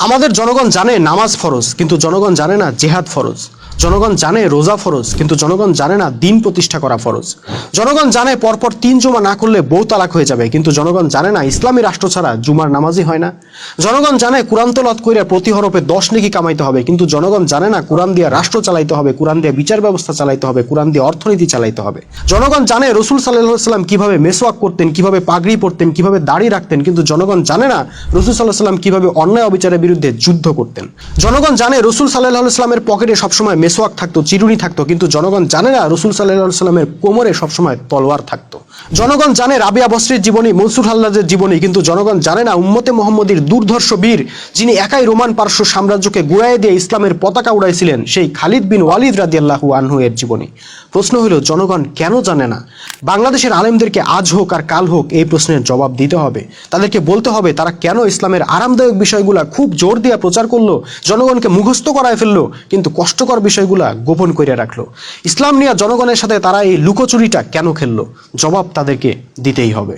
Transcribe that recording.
আমাদের জনগণ জানে নামাজ ফরজ, কিন্তু জনগণ জানে না জেহাদ ফরজ। জনগণ জানে রোজা ফরজ, কিন্তু জনগণ জানে না দিন প্রতিষ্ঠা করা ফরজ। জনগণ জানে পরপর 3 জুমা না করলে বউ তালাক হয়ে যাবে, কিন্তু জনগণ জানে না ইসলামী রাষ্ট্র ছাড়া জুমার নামাজই হয় না। জনগণ জানে কোরআন তেলাওয়াত কইরা প্রতি হরফে 10 নেকি কামাইতে হবে, কিন্তু জনগণ জানে না কোরআন দিয়ে রাষ্ট্র চালাইতে হবে, কোরআন দিয়ে বিচার ব্যবস্থা চালাইতে হবে, কোরআন দিয়ে অর্থনীতি চালাইতে হবে। জনগণ জানে রাসূল সাল্লাল্লাহু আলাইহি সাল্লাম কিভাবে মেসওয়াক করতেন, কিভাবে পাগড়ি পরতেন, কিভাবে দাড়ি রাখতেন, কিন্তু জনগণ জানে না রাসূল সাল্লাল্লাহু আলাইহি সাল্লাম কিভাবে অন্যায় অবিচারের বিরুদ্ধে যুদ্ধ করতেন। জনগণ জানে রাসূল সাল্লাল্লাহু আলাইহি সাল্লামের পকেটে সবসময় মেসওয়াক থাকতো, চিরুনি থাকতো, কিন্তু জনগণ জানে না রাসূল সাল্লাল্লাহু আলাইহি সাল্লামের কোমরে সবসময় তলোয়ার থাকতো। জনগণ জানে রাবিয়া বসরির জীবনী, মনসুর হাল্লাজের জীবনী, কিন্তু জনগণ জানে না উম্মতে মুহাম্মদীর দুর্ধর্ষ বীর, যিনি একাই রোমান পারস্য সাম্রাজ্যকে গুড়াইয়ে দিয়ে ইসলামের পতাকা উড়াইছিলেন, সেই খালিদ বিন ওয়ালিদ রাদিয়াল্লাহু আনহু এর জীবনী। প্রশ্ন হলো জনগণ কেন জানে না? বাংলাদেশের আলেমদেরকে আজ হোক আর কাল হোক এই প্রশ্নের জবাব দিতে হবে। তাদেরকে বলতে হবে তারা কেন ইসলামের আরামদায়ক বিষয়গুলা খুব জোর দিয়ে প্রচার করলো, জনগণকে মুখস্থ করায় ফেললো, কিন্তু কষ্টকর বিষয়গুলা গোপন করে রাখলো। ইসলাম নিয়ে জনগণের সাথে তারা এই লুকোচুরিটা কেন খেললো? জবাব তাদেরকে দিতেই হবে।